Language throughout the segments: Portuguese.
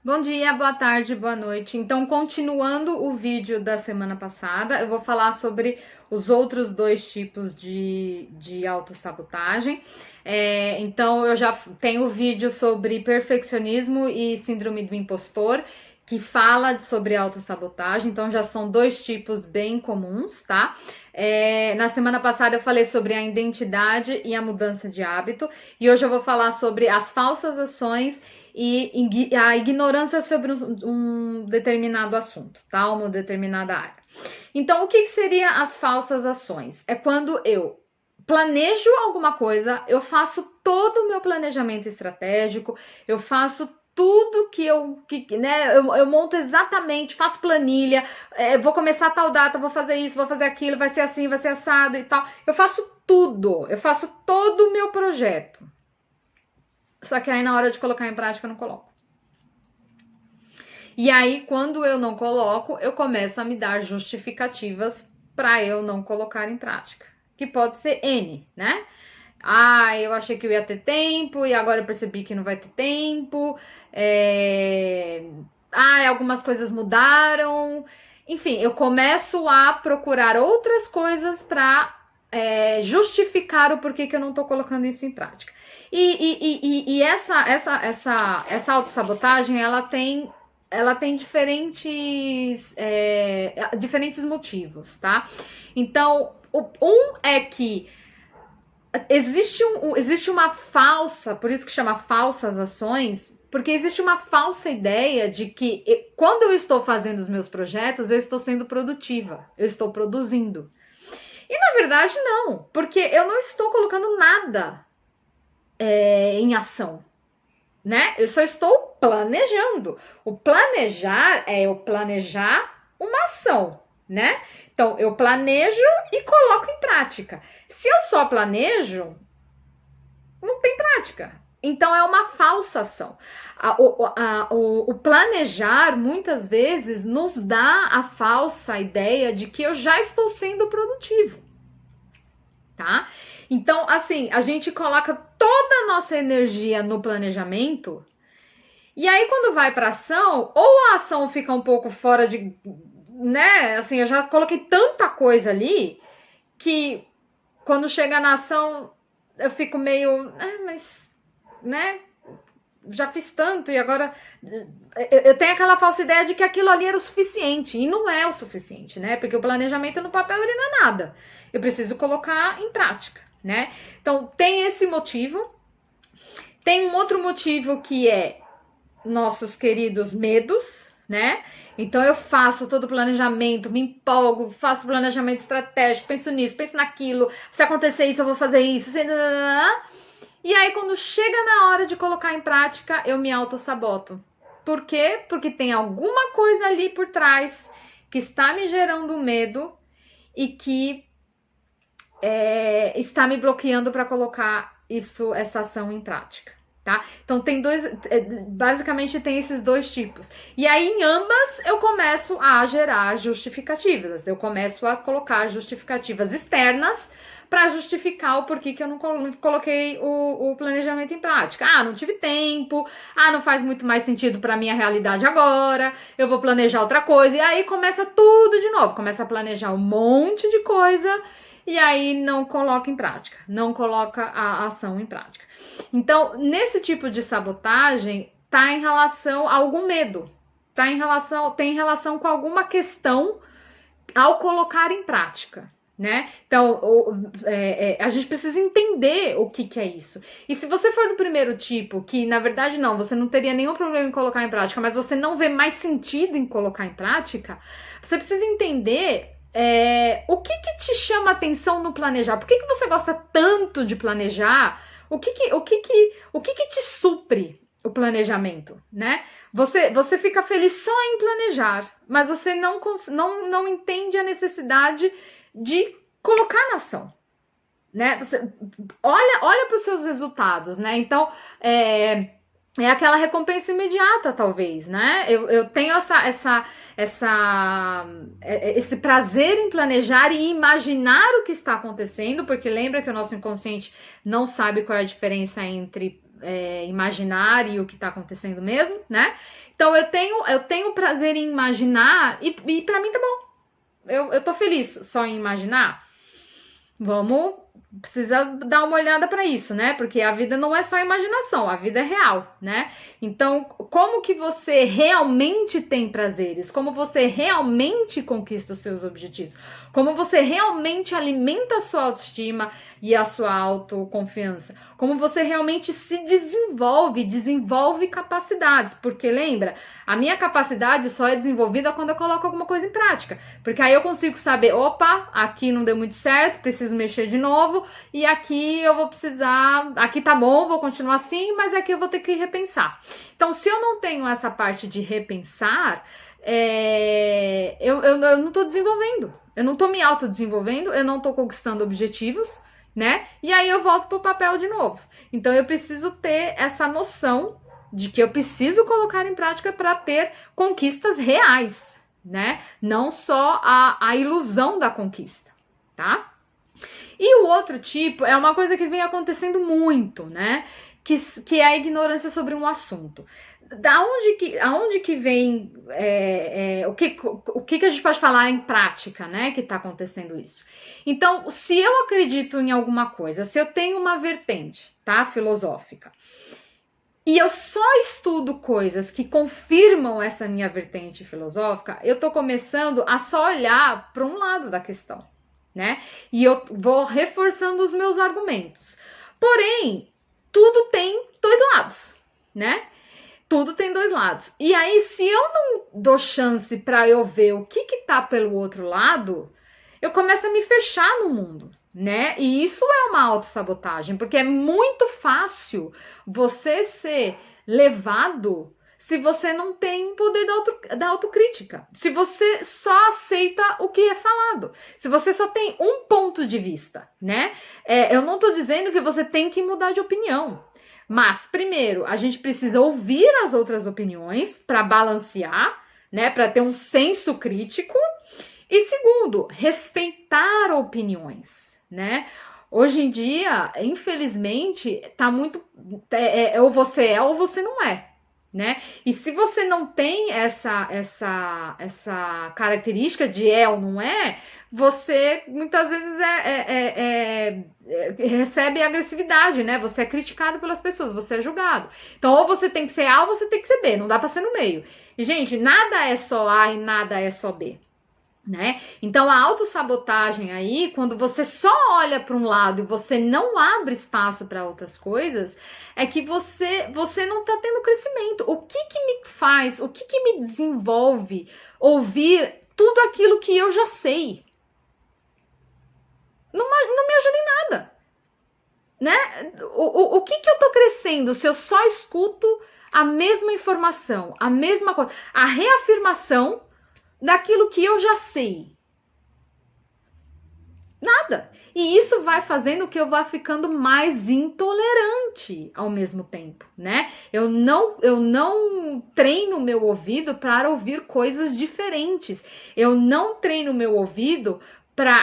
Bom dia, boa tarde, boa noite. Então, continuando o vídeo da semana passada, eu vou falar sobre os outros dois tipos de autossabotagem. Então, eu já tenho vídeo sobre perfeccionismo e síndrome do impostor, que fala sobre autossabotagem. Então, já são dois tipos bem comuns, tá? Na semana passada eu falei sobre a identidade e a mudança de hábito, e hoje eu vou falar sobre as falsas ações e a ignorância sobre um determinado assunto, tá? Uma determinada área. Então, o que seriam as falsas ações? É quando eu planejo alguma coisa, eu faço todo o meu planejamento estratégico, eu faço tudo eu monto exatamente, faço planilha, vou começar tal data, vou fazer isso, vou fazer aquilo, vai ser assim, vai ser assado e tal. Eu faço tudo, eu faço todo o meu projeto. Só que aí na hora de colocar em prática eu não coloco. E aí quando eu não coloco, eu começo a me dar justificativas para eu não colocar em prática. Que pode ser N, né? Eu achei que eu ia ter tempo e agora eu percebi que não vai ter tempo. Algumas coisas mudaram. Enfim, eu começo a procurar outras coisas para justificar o porquê que eu não tô colocando isso em prática. E essa autossabotagem, ela tem diferentes motivos, tá? Então, um é que existe uma falsa, por isso que chama falsas ações, porque existe uma falsa ideia de que quando eu estou fazendo os meus projetos, eu estou sendo produtiva, eu estou produzindo. E na verdade não, porque eu não estou colocando nada em ação, né? Eu só estou planejando. O planejar é eu planejar uma ação, né? Então, eu planejo e coloco em prática. Se eu só planejo, não tem prática. Então, é uma falsa ação. O planejar, muitas vezes, nos dá a falsa ideia de que eu já estou sendo produtivo, tá? Então, assim, a gente coloca toda a nossa energia no planejamento e aí, quando vai para ação, ou a ação fica um pouco fora de, né? Assim, eu já coloquei tanta coisa ali que quando chega na ação eu fico meio, mas, né? Já fiz tanto e agora eu tenho aquela falsa ideia de que aquilo ali era o suficiente e não é o suficiente, né? Porque o planejamento no papel ele não é nada. Eu preciso colocar em prática, né? Então tem esse motivo. Tem um outro motivo que é nossos queridos medos, né? Então eu faço todo o planejamento, me empolgo, faço planejamento estratégico, penso nisso, penso naquilo, se acontecer isso eu vou fazer isso, e aí quando chega na hora de colocar em prática, eu me auto-saboto. Por quê? Porque tem alguma coisa ali por trás que está me gerando medo e que está me bloqueando para colocar essa ação em prática. Tá? Então basicamente tem esses dois tipos. E aí em ambas eu começo a gerar justificativas. Eu começo a colocar justificativas externas para justificar o porquê que eu não coloquei o planejamento em prática. Não tive tempo. Não faz muito mais sentido para minha realidade agora. Eu vou planejar outra coisa. E aí começa tudo de novo. Começa a planejar um monte de coisa e aí não coloca em prática, não coloca a ação em prática. Então, nesse tipo de sabotagem, tá em relação a algum medo, tem relação com alguma questão ao colocar em prática, né? Então, a gente precisa entender o que é isso. E se você for do primeiro tipo, que na verdade não, você não teria nenhum problema em colocar em prática, mas você não vê mais sentido em colocar em prática, você precisa entender o que te chama atenção no planejar? Por que você gosta tanto de planejar? O que te supre o planejamento, né? Você fica feliz só em planejar, mas você não entende a necessidade de colocar na ação, né? Você olha para os seus resultados, né? Então, é aquela recompensa imediata, talvez, né? Eu tenho esse prazer em planejar e imaginar o que está acontecendo, porque lembra que o nosso inconsciente não sabe qual é a diferença entre imaginar e o que tá acontecendo mesmo, né? Então eu tenho prazer em imaginar e pra mim tá bom. Eu tô feliz só em imaginar. Precisa dar uma olhada para isso, né? Porque a vida não é só imaginação, a vida é real, né? Então, como que você realmente tem prazeres? Como você realmente conquista os seus objetivos? Como você realmente alimenta a sua autoestima e a sua autoconfiança? Como você realmente se desenvolve capacidades? Porque lembra, a minha capacidade só é desenvolvida quando eu coloco alguma coisa em prática. Porque aí eu consigo saber, opa, aqui não deu muito certo, preciso mexer de novo, e aqui eu vou precisar, aqui tá bom, vou continuar assim, mas aqui eu vou ter que repensar. Então, se eu não tenho essa parte de repensar, eu não tô desenvolvendo, eu não tô me autodesenvolvendo, eu não tô conquistando objetivos, né? E aí eu volto pro papel de novo. Então, eu preciso ter essa noção de que eu preciso colocar em prática para ter conquistas reais, né? Não só a ilusão da conquista, tá? E o outro tipo é uma coisa que vem acontecendo muito, né? Que é a ignorância sobre um assunto. Aonde que vem o que a gente pode falar em prática, né? Que tá acontecendo isso. Então, se eu acredito em alguma coisa, se eu tenho uma vertente, tá? Filosófica, e eu só estudo coisas que confirmam essa minha vertente filosófica, eu tô começando a só olhar para um lado da questão, né? E eu vou reforçando os meus argumentos. Porém, tudo tem dois lados, né? Tudo tem dois lados. E aí, se eu não dou chance para eu ver o que tá pelo outro lado, eu começo a me fechar no mundo, né? E isso é uma autossabotagem, porque é muito fácil você ser levado se você não tem o poder da autocrítica, se você só aceita o que é falado, se você só tem um ponto de vista, né? Eu não tô dizendo que você tem que mudar de opinião, mas primeiro, a gente precisa ouvir as outras opiniões para balancear, né? Para ter um senso crítico. E segundo, respeitar opiniões, né? Hoje em dia, infelizmente, tá muito... ou você é ou você não é, né? E se você não tem essa característica de é ou não é, você muitas vezes recebe agressividade, né? Você é criticado pelas pessoas, você é julgado. Então, ou você tem que ser A ou você tem que ser B, não dá pra ser no meio. E, gente, nada é só A e nada é só B, né? Então a autossabotagem aí, quando você só olha para um lado e você não abre espaço para outras coisas, é que você não tá tendo crescimento. O que me faz, o que me desenvolve ouvir tudo aquilo que eu já sei? Não me ajuda em nada, né? O que eu tô crescendo se eu só escuto a mesma informação, a mesma coisa, a reafirmação daquilo que eu já sei? Nada. E isso vai fazendo que eu vá ficando mais intolerante ao mesmo tempo, né? Eu não treino meu ouvido para ouvir coisas diferentes. Eu não treino meu ouvido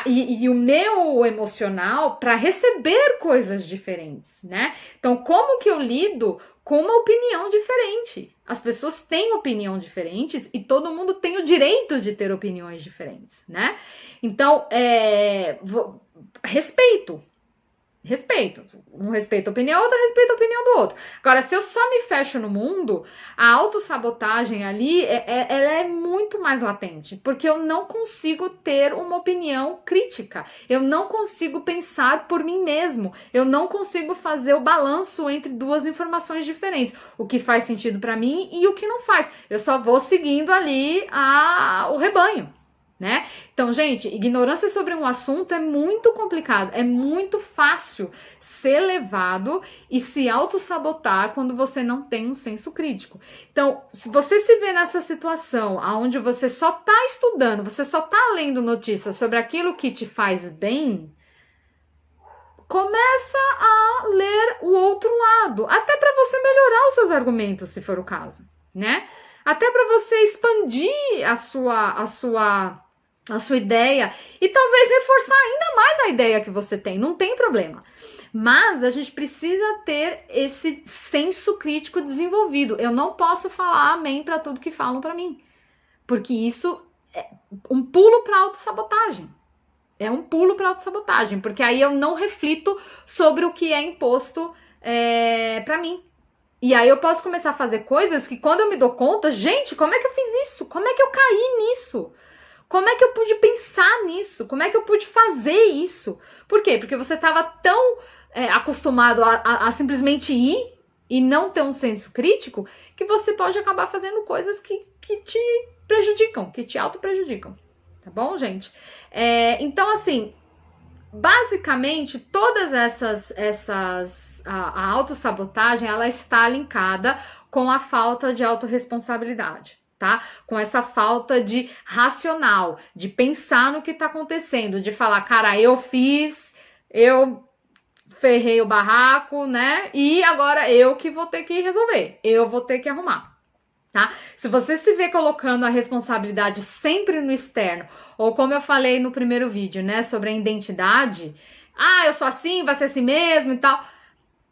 e o meu emocional para receber coisas diferentes, né? Então, como que eu lido com uma opinião diferente? As pessoas têm opinião diferentes e todo mundo tem o direito de ter opiniões diferentes, né? Então, respeito. Um respeita a opinião, outro respeita a opinião do outro. Agora, se eu só me fecho no mundo, a autossabotagem ali, ela é muito mais latente, porque eu não consigo ter uma opinião crítica, eu não consigo pensar por mim mesmo, eu não consigo fazer o balanço entre duas informações diferentes, o que faz sentido para mim e o que não faz. Eu só vou seguindo ali o rebanho, né? Então, gente, ignorância sobre um assunto é muito complicado, é muito fácil ser levado e se autossabotar quando você não tem um senso crítico. Então, se você se vê nessa situação onde você só tá estudando, você só tá lendo notícias sobre aquilo que te faz bem, começa a ler o outro lado, até para você melhorar os seus argumentos, se for o caso, né? Até para você expandir a sua ideia e talvez reforçar ainda mais a ideia que você tem, não tem problema. Mas a gente precisa ter esse senso crítico desenvolvido. Eu não posso falar amém para tudo que falam para mim, porque isso é um pulo para autossabotagem. É um pulo para autossabotagem, porque aí eu não reflito sobre o que é imposto para mim. E aí eu posso começar a fazer coisas que quando eu me dou conta, gente, como é que eu fiz isso? Como é que eu caí nisso? Como é que eu pude pensar nisso? Como é que eu pude fazer isso? Por quê? Porque você estava tão acostumado a simplesmente ir e não ter um senso crítico que você pode acabar fazendo coisas que te prejudicam, que te auto-prejudicam. Tá bom, gente? Então, assim, basicamente, todas a autossabotagem, ela está linkada com a falta de autorresponsabilidade, tá? Com essa falta de racional, de pensar no que tá acontecendo, de falar, cara, eu ferrei o barraco, né? E agora eu que vou ter que resolver, eu vou ter que arrumar. Tá? Se você se vê colocando a responsabilidade sempre no externo, ou como eu falei no primeiro vídeo, né, sobre a identidade, eu sou assim, vai ser assim mesmo e tal,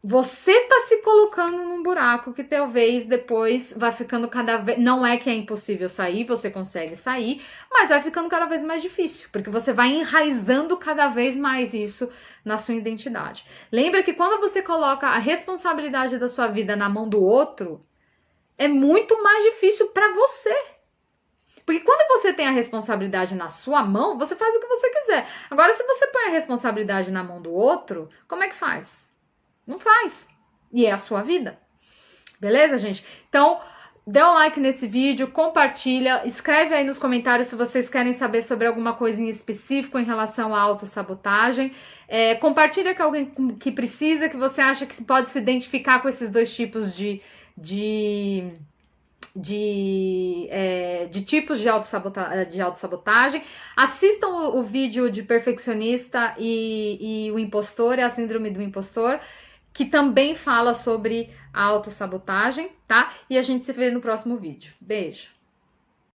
você tá se colocando num buraco que talvez depois vai ficando cada vez, não é que é impossível sair, você consegue sair, mas vai ficando cada vez mais difícil, porque você vai enraizando cada vez mais isso na sua identidade. Lembra que quando você coloca a responsabilidade da sua vida na mão do outro, é muito mais difícil para você. Porque quando você tem a responsabilidade na sua mão, você faz o que você quiser. Agora, se você põe a responsabilidade na mão do outro, como é que faz? Não faz. E é a sua vida. Beleza, gente? Então, dê um like nesse vídeo, compartilha, escreve aí nos comentários se vocês querem saber sobre alguma coisa em específico em relação à autossabotagem. Compartilha com alguém que precisa, que você acha que pode se identificar com esses dois tipos de tipos de autossabotagem. Assistam o vídeo de perfeccionista e o impostor, a síndrome do impostor, que também fala sobre a autossabotagem, tá? E a gente se vê no próximo vídeo. Beijo!